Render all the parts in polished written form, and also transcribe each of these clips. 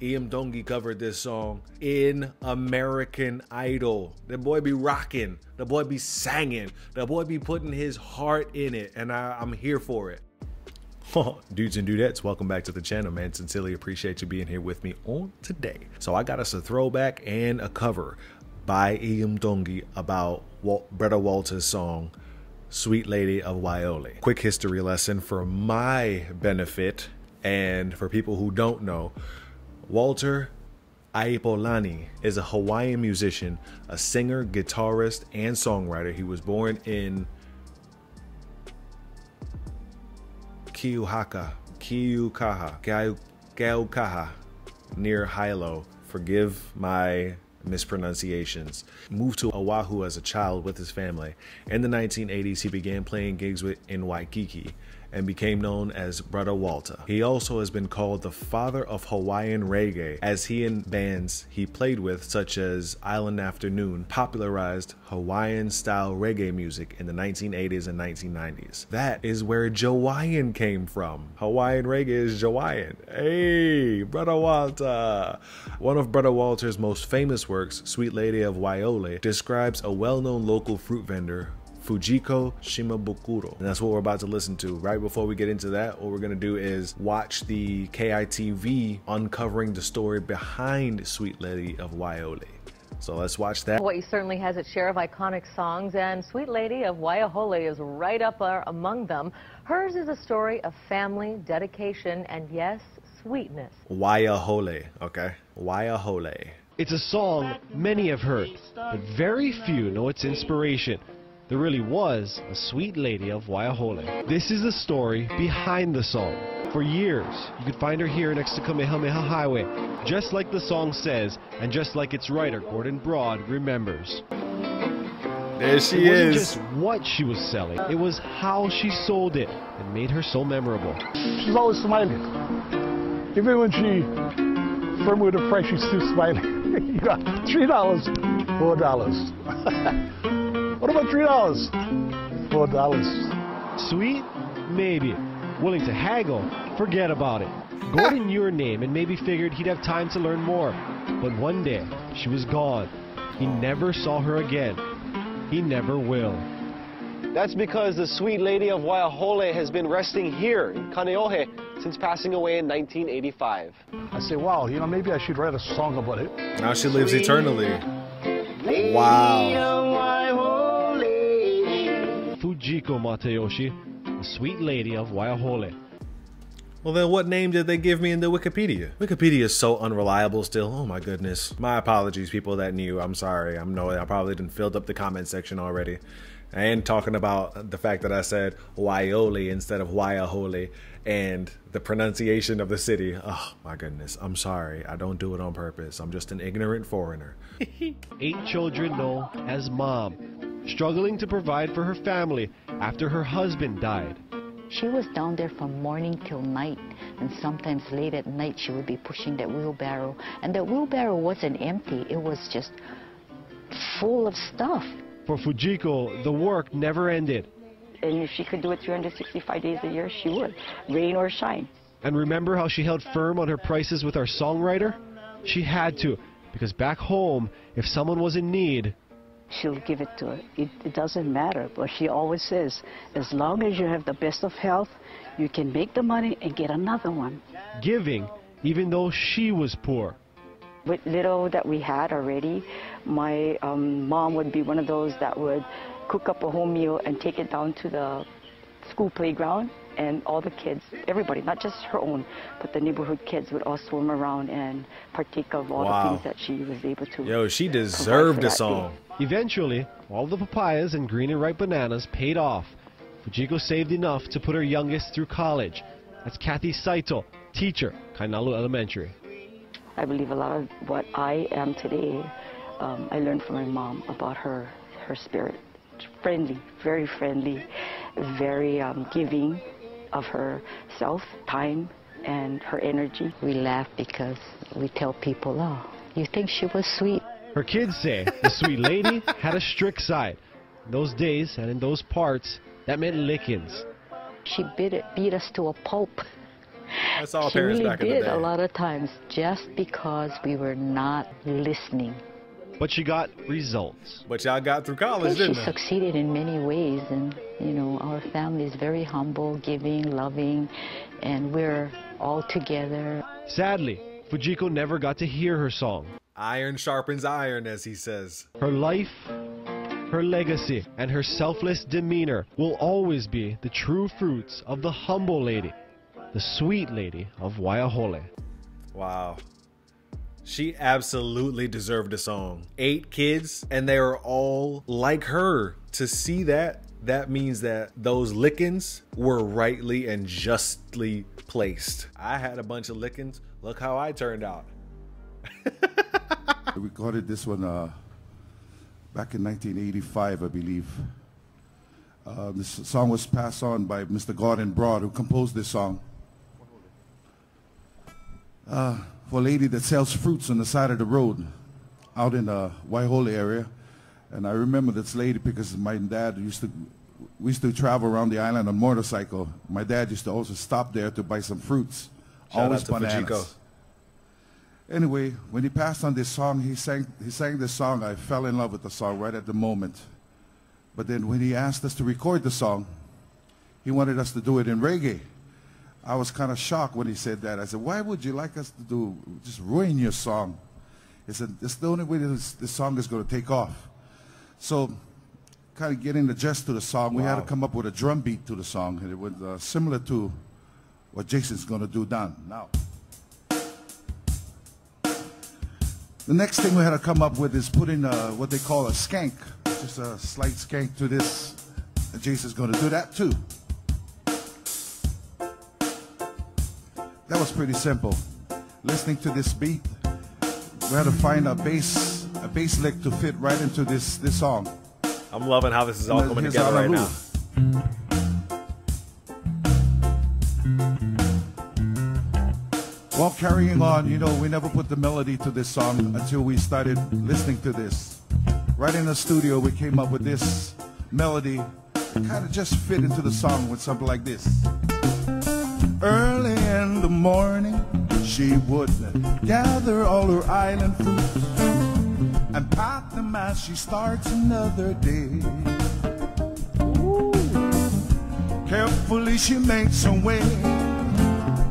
Tongi covered this song in American Idol. The boy be rocking, the boy be singing, the boy be putting his heart in it, and I'm here for it. Dudes and dudettes, welcome back to the channel, man. Sincerely appreciate you being here with me on today. So I got us a throwback and a cover by Tongi about Bruddah Waltah's song, Sweet Lady of Waiahole. Quick history lesson for my benefit and for people who don't know. Waltah Aipolani is a Hawaiian musician, a singer, guitarist, and songwriter. He was born in Keukaha, near Hilo. Forgive my mispronunciations. Moved to Oahu as a child with his family. In the 1980s, he began playing gigs in Waikiki and became known as Bruddah Waltah. He also has been called the father of Hawaiian reggae, as he and bands he played with, such as Island Afternoon, popularized Hawaiian-style reggae music in the 1980s and 1990s. That is where Jawaiian came from. Hawaiian reggae is Jawaiian. Hey, Bruddah Waltah! One of Bruddah Waltah's most famous works, Sweet Lady of Waiahole, describes a well-known local fruit vendor, Fujiko Shimabukuro. And that's what we're about to listen to. Right before we get into that, what we're gonna do is watch the KITV uncovering the story behind Sweet Lady of Waiahole. So let's watch that. Hawaii certainly has its share of iconic songs, and Sweet Lady of Waiahole is right up among them. Hers is a story of family, dedication, and yes, sweetness. Waiahole, okay? Waiahole. It's a song many have heard, but very few know its inspiration. There really was a Sweet Lady of Waiahole. This is the story behind the song. For years, you could find her here next to Kamehameha Highway, just like the song says, and just like its writer, Gordon Broad, remembers. There she is. It wasn't just what she was selling, it was how she sold it and made her so memorable. She's always smiling. Even when she firm with the price, she's still smiling. You got $3, $4. What about $3? $4. Sweet? Maybe. Willing to haggle? Forget about it. Gordon knew her name and maybe figured he'd have time to learn more. But one day, she was gone. He never saw her again. He never will. That's because the Sweet Lady of Waiahole has been resting here in Kaneohe since passing away in 1985. I say, wow, you know, maybe I should write a song about it. Now she lives eternally. Wow. Fujiko Matayoshi, the Sweet Lady of Waiahole. Well, then what name did they give me in the Wikipedia? Wikipedia is so unreliable still. Oh my goodness. My apologies, people that knew. I'm sorry. I probably didn't filled up the comment section already. And talking about the fact that I said Waiahole instead of Waiahole and the pronunciation of the city. Oh my goodness. I'm sorry. I don't do it on purpose. I'm just an ignorant foreigner. 8 children know as Mom, struggling to provide for her family after her husband died. She was down there from morning till night, and sometimes late at night she would be pushing that wheelbarrow, and that wheelbarrow wasn't empty, it was just full of stuff. For Fujiko, the work never ended. And if she could do it 365 days a year, she would, rain or shine. And remember how she held firm on her prices with our songwriter? She had to, because back home, if someone was in need, she'll give it to her. It doesn't matter, but she always says, as long as you have the best of health, you can make the money and get another one. Giving, even though she was poor. With little that we had already, my mom would be one of those that would cook up a home meal and take it down to the school playground, and all the kids, everybody, not just her own, but the neighborhood kids would all swim around and partake of all the things that she was able to. Yo, she deserved a song. Eventually, all the papayas and green and ripe bananas paid off. Fujiko saved enough to put her youngest through college. That's Kathy Saito, teacher, Kainalu Elementary. I believe a lot of what I am today, I learned from my mom about her spirit. Friendly, very giving of herself, time, and her energy. We laugh because we tell people, oh, you think she was sweet? Her kids say the Sweet Lady had a strict side. In those days and in those parts, that meant lickings. She beat us to a pulp. That's all She parents really back in the did day. a lot of times just because we were not listening. But she got results. But y'all got through I college, think she didn't you? succeeded in many ways, and you know, our family is very humble, giving, loving, and we're all together. Sadly, Fujiko never got to hear her song. Iron sharpens iron, as he says. Her life, her legacy, and her selfless demeanor will always be the true fruits of the humble lady, the sweet lady of Waiahole. Wow. She absolutely deserved a song. 8 kids, and they are all like her. To see that, that means that those lickings were rightly and justly placed. I had a bunch of lickings. Look how I turned out. We recorded this one back in 1985, I believe. This song was passed on by Mr. Gordon Broad, who composed this song. For a lady that sells fruits on the side of the road out in the Waiahole area. And I remember this lady because my dad we used to travel around the island on a motorcycle. My dad used to also stop there to buy some fruits. Shout always out to bananas. Fujiko. Anyway, when he passed on this song, he sang this song. I fell in love with the song right at the moment. But then when he asked us to record the song, he wanted us to do it in reggae. I was kind of shocked when he said that. I said, why would you like us to just ruin your song? He said, it's the only way this song is going to take off. So, kind of getting the gist to the song, we had to come up with a drum beat to the song. And it was similar to what Jason's going to do now. The next thing we had to come up with is putting what they call a skank, just a slight skank to this. Jason's going to do that too. That was pretty simple. Listening to this beat, we had to find a bass lick to fit right into this song. I'm loving how this is all coming Here's together right now. While carrying on, you know, we never put the melody to this song until we started listening to this. Right in the studio, we came up with this melody that kind of just fit into the song with something like this. Early in the morning, she would gather all her island fruits and pack them as she starts another day. Ooh. Carefully she makes her way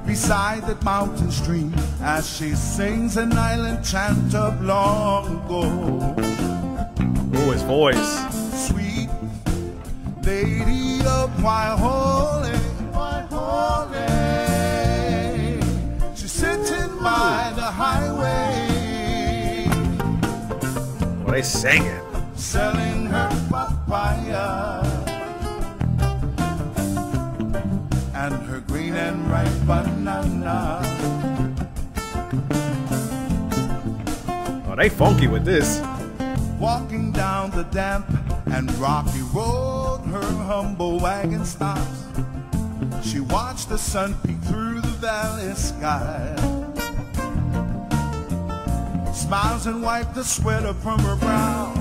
beside that mountain stream as she sings an island chant of long ago. Oh, his voice. Sweet lady of Waiahole, Waiahole. She's sitting by the highway. Well, they singing. Selling her papaya and her green and ripe banana. Oh, they funky with this. Walking down the damp and rocky road, her humble wagon stops. She watched the sun peek through the valley sky, smiles and wipes the sweater from her brow,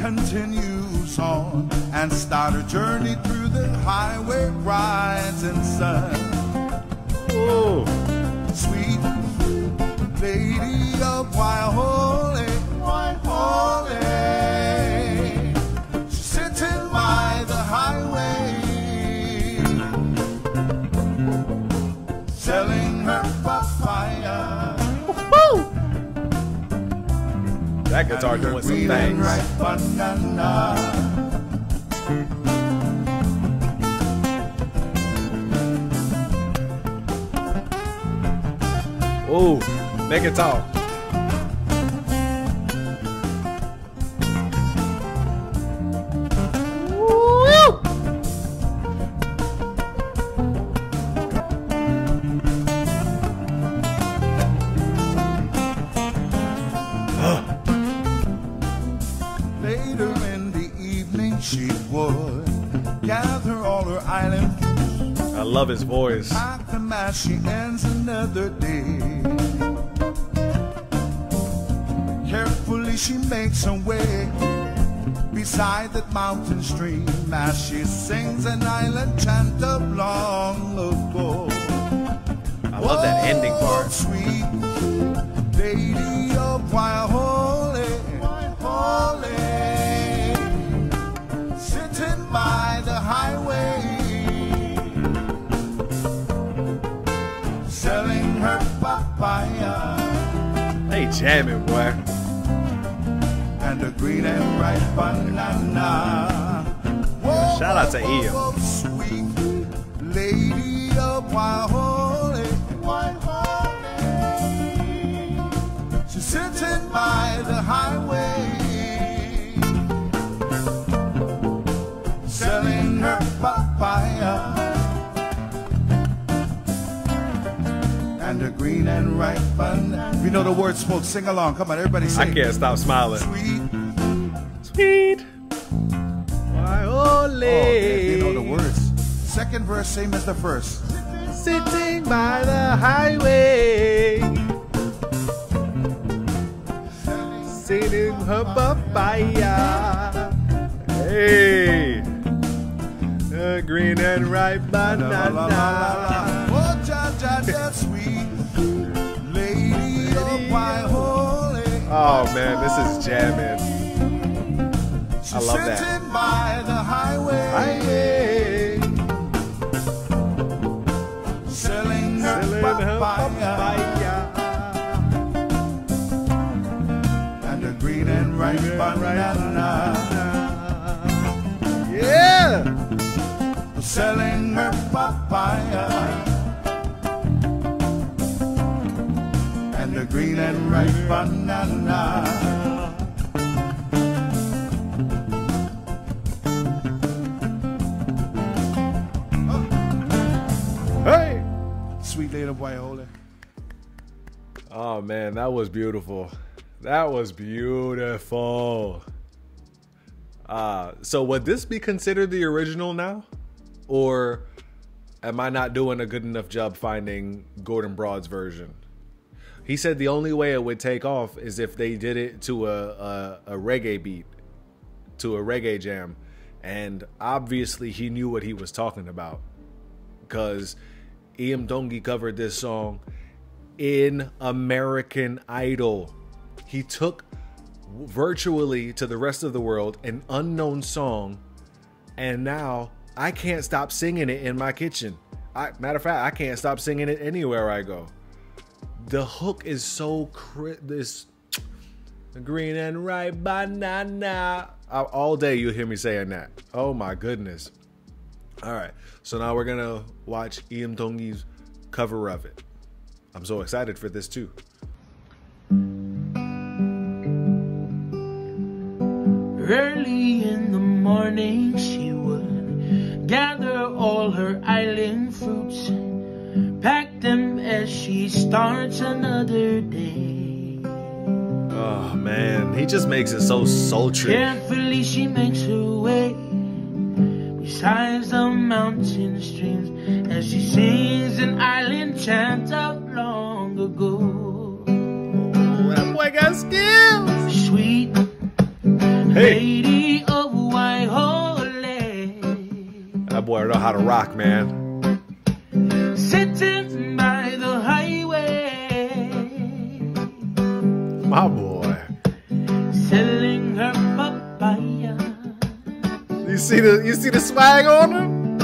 continues on and start her journey through the highway rising sun. Ooh. Sweet lady of Waiahole, Waiahole. She's sitting by the highway, selling her papaya. That guitar doing some things. Ooh, make it talk. Later in the evening she would gather all her island fruits. I love his voice. Pack them as she ends another day. Carefully she makes her way beside that mountain stream as she sings an island chant of long ago. I love that ending part. Sweet lady of Waiahole, sitting by the highway, selling her papaya. They jamming, boy. And a green and ripe banana. Whoa, Shout out to Ian. Sweet lady of Waiahole, she's sitting by the highway, selling her papaya. And a green and ripe banana. If you know the words, folks, sing along. Come on, everybody sing. I can't stop smiling. Sweet. Sweet. Waiahole. Oh, they know the words. Second verse, same as the first. Sitting by the highway, sitting her papaya. Hey, a green and ripe banana. Oh, ja, ja, ja, sweet lady of Waiahole. Oh man, this is jamming. I love that. Sitting by the highway, selling her papaya. And a green and ripe banana. Yeah. Selling her papaya. And a green and ripe banana. Hey. Sweet lady of Waiahole. Oh man, that was beautiful. That was beautiful. So would this be considered the original now? Or am I not doing a good enough job finding Gordon Broad's version? He said the only way it would take off is if they did it to a reggae beat, to a reggae jam. And obviously he knew what he was talking about, because Tongi covered this song in American Idol. He took virtually to the rest of the world an unknown song, and now I can't stop singing it in my kitchen. Matter of fact, I can't stop singing it anywhere I go. The hook is so this green and ripe banana. All day you'll hear me saying that. Oh my goodness. All right, so now we're gonna watch Tongi's cover of it. I'm so excited for this too. Early in the morning she would gather all her island fruits, pack them as she starts another day. Oh man, he just makes it so sultry. Carefully she makes her way besides the mountain streams as she sings an island chant of long ago. Oh, that boy got skills. Sweet lady of Waiahole. That boy know how to rock, man. Sitting by the highway, My boy. selling her papaya. You see the swag on him?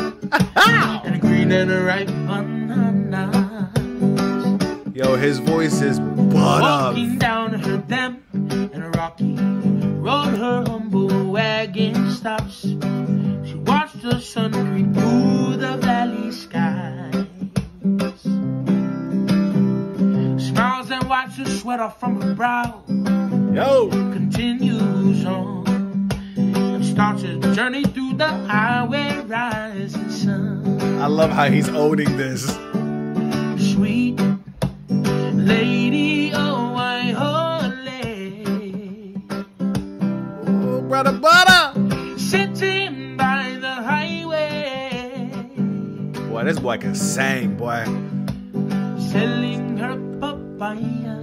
And a green and a ripe banana. Yo, his voice is butt up. Walking down her damp and a rocky road, her humble wagon stops. She watched the sun creep through the valley skies. Smiles and wipes the sweat off from her brow. Yo. Continues on and starts a journey through the highway rising sun. I love how he's owning this. Sweet lady of Waiahole. Oh, brother butter. Sitting by the highway. Boy, this boy can sing, boy. Selling her papaya.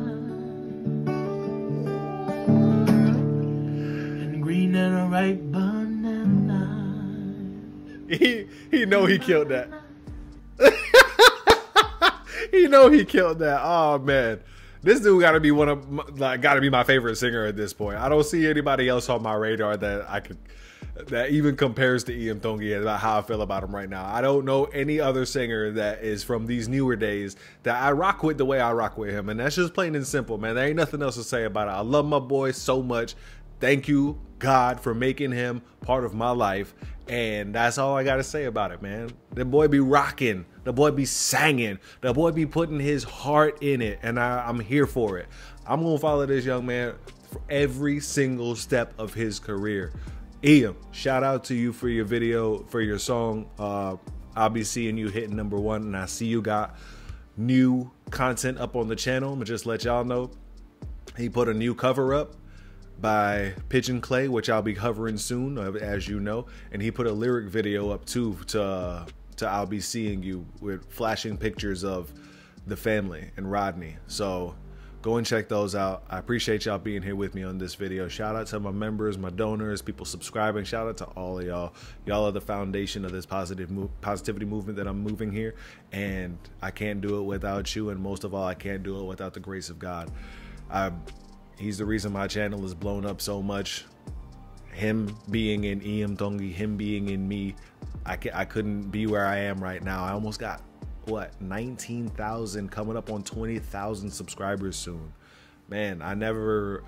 And green and a ripe banana. He know he killed that. You know he killed that. Oh man, this dude gotta be gotta be my favorite singer at this point. I don't see anybody else on my radar that even compares to Ian Tongi about how I feel about him right now. I don't know any other singer that is from these newer days that I rock with the way I rock with him, and that's just plain and simple, man. There ain't nothing else to say about it. I love my boy so much. Thank you, God, for making him part of my life. And that's all I got to say about it, man. The boy be rocking. The boy be singing. The boy be putting his heart in it. And I'm here for it. I'm going to follow this young man for every single step of his career. Ian, shout out to you for your video, for your song. I'll be seeing you hitting #1. And I see you got new content up on the channel. I'm going to just let y'all know. He put a new cover up by Pigeon Clay, which I'll be covering soon, as you know, and he put a lyric video up too to I'll be seeing you, with flashing pictures of the family and Rodney. So go and check those out. I appreciate y'all being here with me on this video. Shout out to my members, my donors, people subscribing. Shout out to all of y'all. Y'all are the foundation of this positivity movement that I'm moving here, and I can't do it without you, and most of all, I can't do it without the grace of God. He's the reason my channel is blown up so much. Him being in Ian Tongi, him being in me, I couldn't be where I am right now. I almost got, what, 19,000, coming up on 20,000 subscribers soon. Man, I never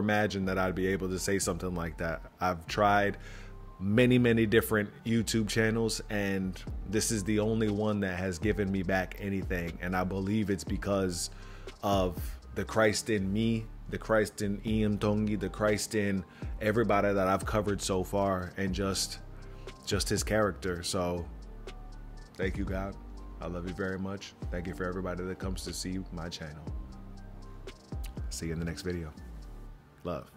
imagined that I'd be able to say something like that. I've tried many different YouTube channels, and this is the only one that has given me back anything. And I believe it's because of the Christ in me, the Christ in Ian Tongi, the Christ in everybody that I've covered so far, and just his character. So thank you, God. I love you very much. Thank you for everybody that comes to see my channel. See you in the next video. Love.